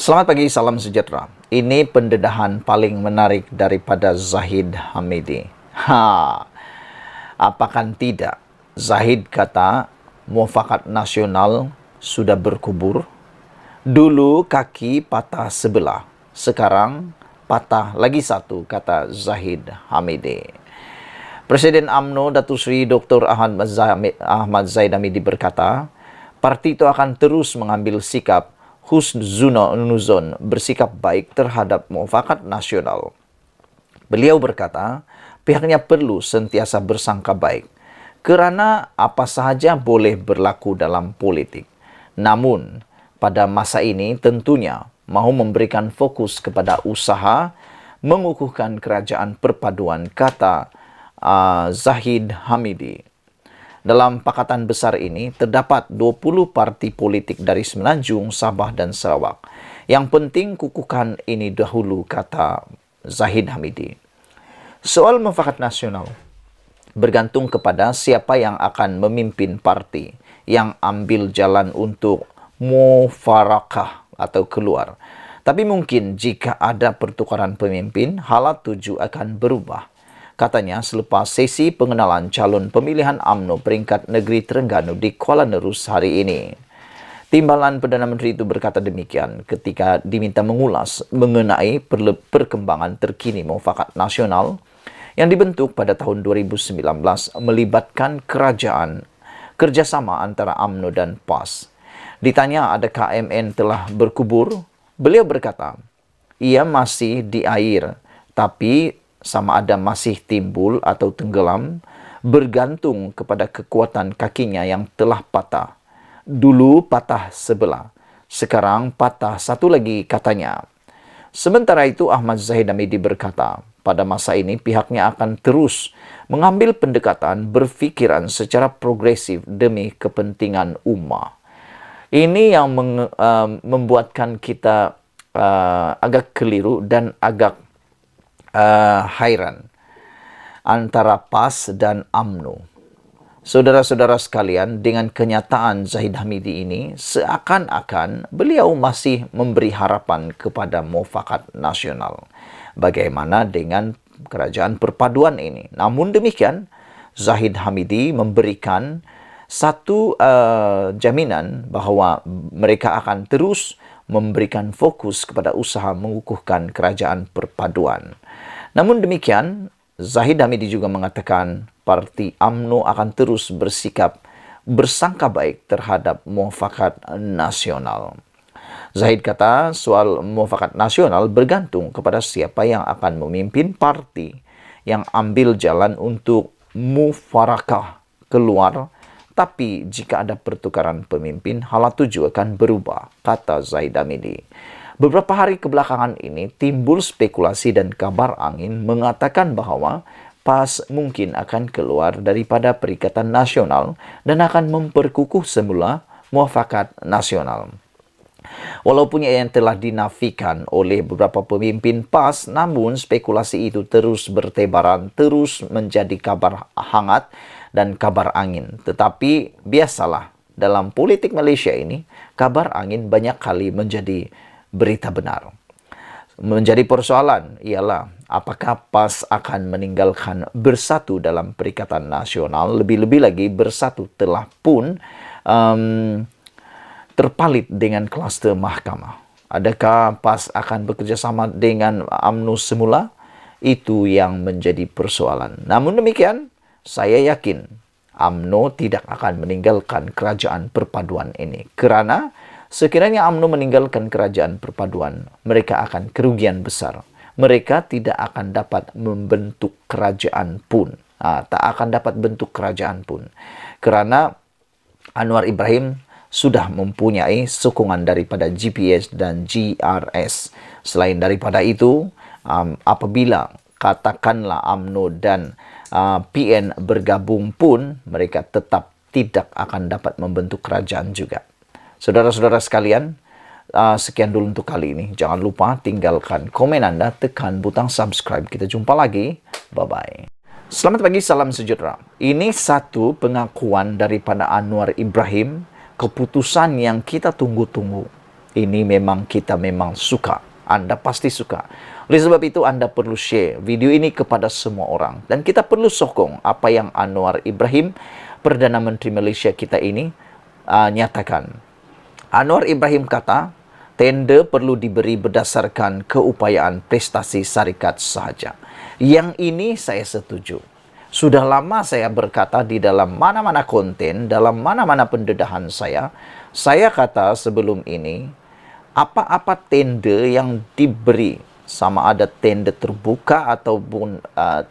Selamat pagi, salam sejahtera. Ini pendedahan paling menarik daripada Zahid Hamidi. Apakan tidak? Zahid kata, muafakat nasional sudah berkubur. Dulu kaki patah sebelah, sekarang patah lagi satu, kata Zahid Hamidi. Presiden UMNO Datuk Seri Dr. Ahmad Zahid Hamidi berkata, parti itu akan terus mengambil sikap husnuzon, bersikap baik terhadap muafakat nasional. Beliau berkata, pihaknya perlu sentiasa bersangka baik, kerana apa sahaja boleh berlaku dalam politik. Namun, pada masa ini tentunya mahu memberikan fokus kepada usaha mengukuhkan kerajaan perpaduan, kata Zahid Hamidi. Dalam pakatan besar ini, terdapat 20 parti politik dari Semenanjung, Sabah dan Sarawak. Yang penting kukuhkan ini dahulu, kata Zahid Hamidi. Soal muafakat nasional bergantung kepada siapa yang akan memimpin parti yang ambil jalan untuk mufarakah atau keluar. Tapi mungkin jika ada pertukaran pemimpin, halat tuju akan berubah. Katanya selepas sesi pengenalan calon pemilihan UMNO peringkat negeri Terengganu di Kuala Nerus hari ini. Timbalan Perdana Menteri itu berkata demikian ketika diminta mengulas mengenai perkembangan terkini muafakat nasional yang dibentuk pada tahun 2019 melibatkan kerjasama antara UMNO dan PAS. Ditanya adakah MN telah berkubur, beliau berkata, ia masih di air, tapi sama ada masih timbul atau tenggelam, bergantung kepada kekuatan kakinya yang telah patah. Dulu patah sebelah, sekarang patah satu lagi, katanya. Sementara itu, Ahmad Zahid Hamidi berkata, pada masa ini pihaknya akan terus mengambil pendekatan berfikiran secara progresif demi kepentingan ummah. Ini yang membuatkan kita agak keliru dan agak hairan antara PAS dan UMNO. Saudara-saudara sekalian, dengan kenyataan Zahid Hamidi ini, seakan-akan beliau masih memberi harapan kepada muafakat nasional. Bagaimana dengan kerajaan perpaduan ini? Namun demikian, Zahid Hamidi memberikan satu jaminan bahawa mereka akan terus memberikan fokus kepada usaha mengukuhkan kerajaan perpaduan. Namun demikian, Zahid Hamidi juga mengatakan parti UMNO akan terus bersikap bersangka baik terhadap muafakat nasional. Zahid kata soal muafakat nasional bergantung kepada siapa yang akan memimpin parti yang ambil jalan untuk mufarakah keluar. Tapi jika ada pertukaran pemimpin, halat tuju akan berubah, kata Zahid Hamidi. Beberapa hari kebelakangan ini timbul spekulasi dan kabar angin mengatakan bahawa PAS mungkin akan keluar daripada Perikatan Nasional dan akan memperkukuh semula muafakat nasional. Walaupun yang telah dinafikan oleh beberapa pemimpin PAS, namun spekulasi itu terus bertebaran, terus menjadi kabar hangat dan kabar angin. Tetapi biasalah, dalam politik Malaysia ini, kabar angin banyak kali menjadi berita benar. Menjadi persoalan ialah apakah PAS akan meninggalkan bersatu dalam Perikatan Nasional, lebih-lebih lagi bersatu telah pun terpalit dengan kluster mahkamah. Adakah PAS akan bekerjasama dengan UMNO semula? Itu yang menjadi persoalan. Namun demikian, saya yakin UMNO tidak akan meninggalkan kerajaan perpaduan ini. Kerana sekiranya UMNO meninggalkan kerajaan perpaduan, mereka akan kerugian besar. Mereka tidak akan dapat membentuk kerajaan pun. Tak akan dapat bentuk kerajaan pun. Kerana Anwar Ibrahim sudah mempunyai sokongan daripada GPS dan GRS. Selain daripada itu, apabila katakanlah UMNO dan PN bergabung pun, mereka tetap tidak akan dapat membentuk kerajaan juga. Saudara-saudara sekalian, sekian dulu untuk kali ini. Jangan lupa tinggalkan komen anda, tekan butang subscribe. Kita jumpa lagi. Bye-bye. Selamat pagi, salam sejahtera. Ini satu pengakuan daripada Anwar Ibrahim, keputusan yang kita tunggu-tunggu. ini memang kita memang suka. Anda pasti suka. Oleh sebab itu Anda perlu share video ini kepada semua orang. Dan kita perlu sokong apa yang Anwar Ibrahim, Perdana Menteri Malaysia kita ini, nyatakan. Anwar Ibrahim kata, tender perlu diberi berdasarkan keupayaan prestasi syarikat sahaja. Yang ini saya setuju. Sudah lama saya berkata di dalam mana-mana konten, dalam mana-mana pendedahan saya kata sebelum ini, apa-apa tender yang diberi, sama ada tender terbuka ataupun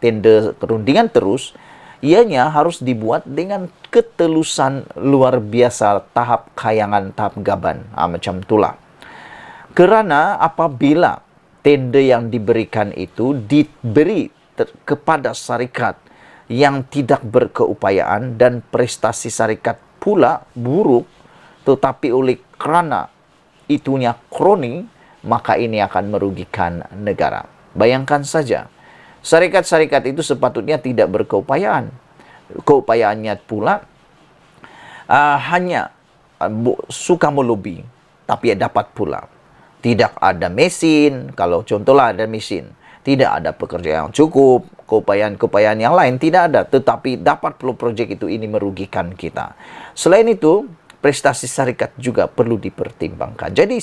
tender perundingan terus, ianya harus dibuat dengan ketelusan luar biasa, tahap kayangan, tahap gaban. Macam itulah. Kerana apabila tender yang diberikan itu diberi kepada syarikat yang tidak berkeupayaan dan prestasi syarikat pula buruk, tetapi oleh kerana itunya kroni, maka ini akan merugikan negara. Bayangkan saja, syarikat-syarikat itu sepatutnya tidak berkeupayaan. Keupayaannya pula hanya suka melobi, tapi dapat pula. Tidak ada mesin, kalau contohlah ada mesin, tidak ada pekerja yang cukup, keupayaan-keupayaan yang lain tidak ada, tetapi dapat pula projek itu, ini merugikan kita. Selain itu, prestasi syarikat juga perlu dipertimbangkan. Jadi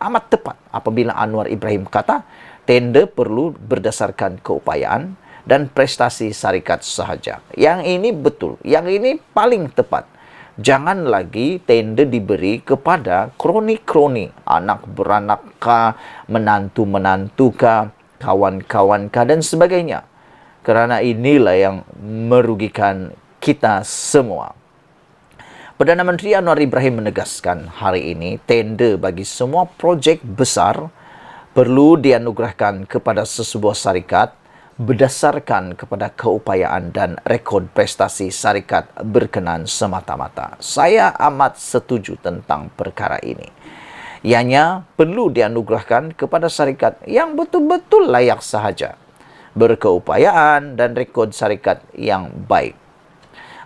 amat tepat apabila Anwar Ibrahim kata tender perlu berdasarkan keupayaan dan prestasi syarikat sahaja. Yang ini betul, yang ini paling tepat. Jangan lagi tender diberi kepada kroni-kroni, anak beranak kah, menantu-menantu kah, kawan-kawan kah, dan sebagainya. Kerana inilah yang merugikan kita semua. Perdana Menteri Anwar Ibrahim menegaskan hari ini tender bagi semua projek besar perlu dianugerahkan kepada sesebuah syarikat berdasarkan kepada keupayaan dan rekod prestasi syarikat berkenan semata-mata. Saya amat setuju tentang perkara ini. Ianya perlu dianugerahkan kepada syarikat yang betul-betul layak sahaja, berkeupayaan dan rekod syarikat yang baik.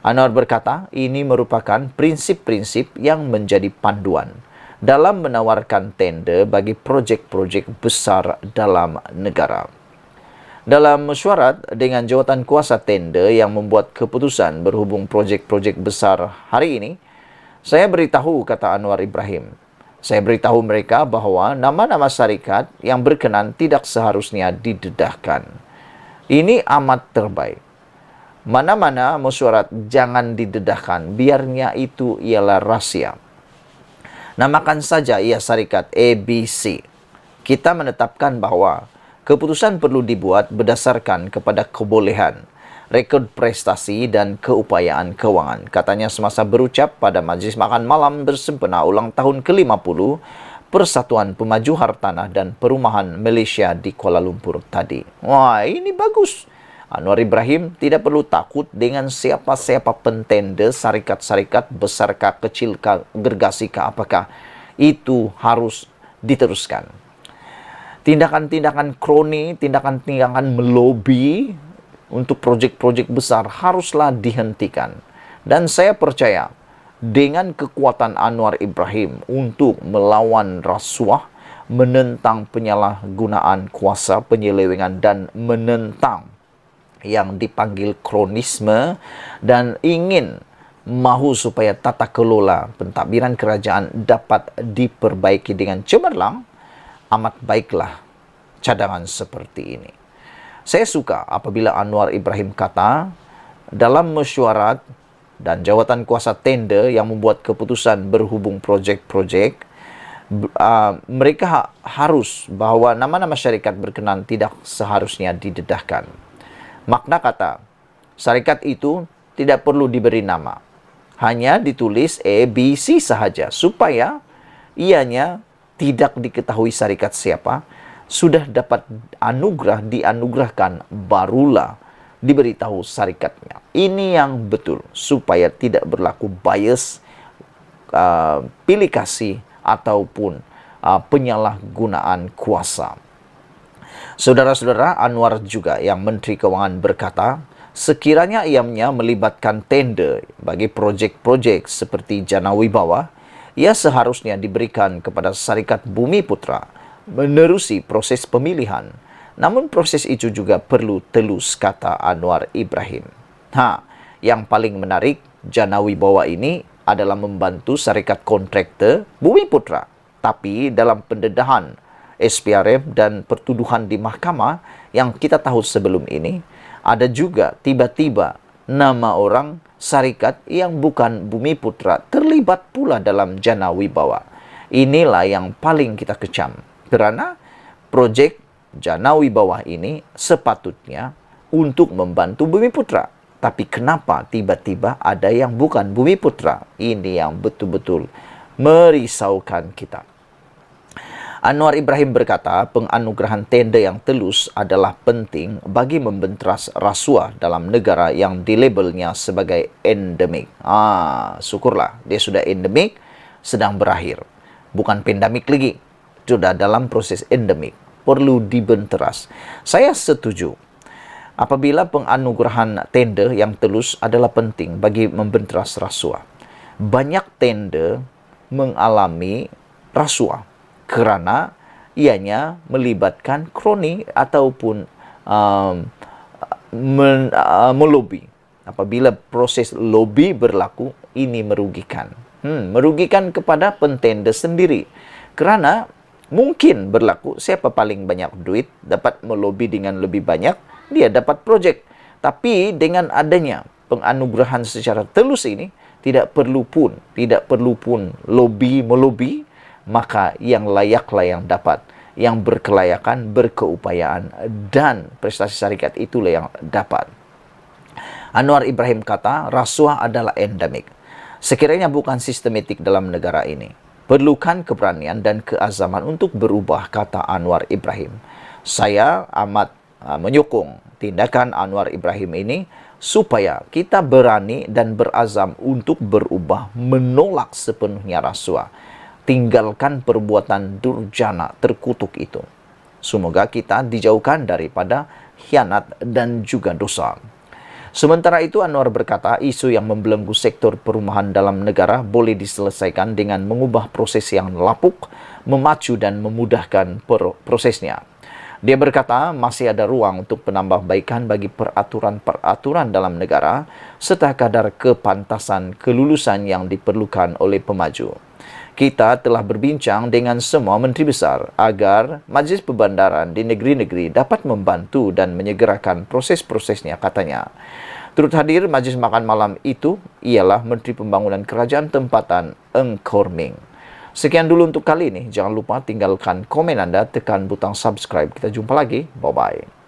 Anwar berkata, ini merupakan prinsip-prinsip yang menjadi panduan dalam menawarkan tender bagi projek-projek besar dalam negara. Dalam mesyuarat dengan jawatan kuasa tender yang membuat keputusan berhubung projek-projek besar hari ini, saya beritahu, kata Anwar Ibrahim, saya beritahu mereka bahawa nama-nama syarikat yang berkenan tidak seharusnya didedahkan. Ini amat terbaik. Mana-mana mesyuarat jangan didedahkan, biarnya itu ialah rahsia. Namakan saja ia syarikat ABC. Kita menetapkan bahawa keputusan perlu dibuat berdasarkan kepada kebolehan, rekod prestasi dan keupayaan kewangan. Katanya semasa berucap pada Majlis Makan Malam bersempena ulang tahun ke-50 Persatuan Pemaju Hartanah dan Perumahan Malaysia di Kuala Lumpur tadi. Wah, ini bagus. Anwar Ibrahim tidak perlu takut dengan siapa-siapa pentender, syarikat-syarikat besarkah, kecilkah, gergasikah, apakah. Itu harus diteruskan. Tindakan-tindakan kroni, tindakan-tindakan melobi untuk projek-projek besar haruslah dihentikan. Dan saya percaya dengan kekuatan Anwar Ibrahim untuk melawan rasuah, menentang penyalahgunaan kuasa, penyelewengan dan menentang yang dipanggil kronisme dan ingin mahu supaya tata kelola pentadbiran kerajaan dapat diperbaiki dengan cemerlang, amat baiklah cadangan seperti ini. Saya suka apabila Anwar Ibrahim kata dalam mesyuarat dan jawatan kuasa tender yang membuat keputusan berhubung projek-projek, mereka harus bahawa nama-nama syarikat berkenan tidak seharusnya didedahkan. Makna kata, syarikat itu tidak perlu diberi nama. Hanya ditulis ABC sahaja supaya ianya tidak diketahui syarikat siapa, sudah dapat dianugerahkan, barulah diberitahu syarikatnya. Ini yang betul supaya tidak berlaku bias, pilih kasih ataupun penyalahgunaan kuasa. Saudara-saudara, Anwar juga yang Menteri Kewangan berkata, sekiranya ianya melibatkan tender bagi projek-projek seperti Jana Wibawa, ia seharusnya diberikan kepada Syarikat Bumi Putra menerusi proses pemilihan. Namun proses itu juga perlu telus, kata Anwar Ibrahim. Yang paling menarik, Jana Wibawa ini adalah membantu Syarikat Kontraktor Bumi Putra. Tapi dalam pendedahan SPRM dan pertuduhan di mahkamah yang kita tahu sebelum ini, ada juga tiba-tiba nama orang syarikat yang bukan Bumi Putra terlibat pula dalam Jana Wibawa. Inilah yang paling kita kecam. Kerana projek Jana Wibawa ini sepatutnya untuk membantu Bumi Putra. Tapi kenapa tiba-tiba ada yang bukan Bumi Putra? Ini yang betul-betul merisaukan kita. Anwar Ibrahim berkata, penganugerahan tender yang telus adalah penting bagi membenteras rasuah dalam negara yang dilabelnya sebagai endemik. Syukurlah, dia sudah endemik, sedang berakhir. Bukan pandemik lagi, sudah dalam proses endemik. Perlu dibenteras. Saya setuju. Apabila penganugerahan tender yang telus adalah penting bagi membenteras rasuah. Banyak tender mengalami rasuah kerana ianya melibatkan kroni ataupun melobi. Apabila proses lobby berlaku, ini merugikan. Merugikan kepada pentender sendiri. Kerana mungkin berlaku siapa paling banyak duit dapat melobi dengan lebih banyak, dia dapat projek. Tapi dengan adanya penganugerahan secara telus ini, tidak perlu pun melobi, maka yang layaklah yang dapat, yang berkelayakan, berkeupayaan, dan prestasi syarikat itulah yang dapat. Anwar Ibrahim kata, rasuah adalah endemik. Sekiranya bukan sistematik dalam negara ini, perlukan keberanian dan keazaman untuk berubah, kata Anwar Ibrahim. Saya amat menyokong tindakan Anwar Ibrahim ini supaya kita berani dan berazam untuk berubah, menolak sepenuhnya rasuah. Tinggalkan perbuatan durjana terkutuk itu. Semoga kita dijauhkan daripada khianat dan juga dosa. Sementara itu, Anwar berkata, isu yang membelenggu sektor perumahan dalam negara boleh diselesaikan dengan mengubah proses yang lapuk, memacu dan memudahkan prosesnya. Dia berkata, masih ada ruang untuk penambahbaikan bagi peraturan-peraturan dalam negara serta kadar kepantasan kelulusan yang diperlukan oleh pemaju. Kita telah berbincang dengan semua menteri besar agar Majlis Perbandaran di negeri-negeri dapat membantu dan menyegerakan proses-prosesnya, katanya. Turut hadir majlis makan malam itu ialah Menteri Pembangunan Kerajaan Tempatan Eng Korming. Sekian dulu untuk kali ini. Jangan lupa tinggalkan komen anda, tekan butang subscribe. Kita jumpa lagi. Bye-bye.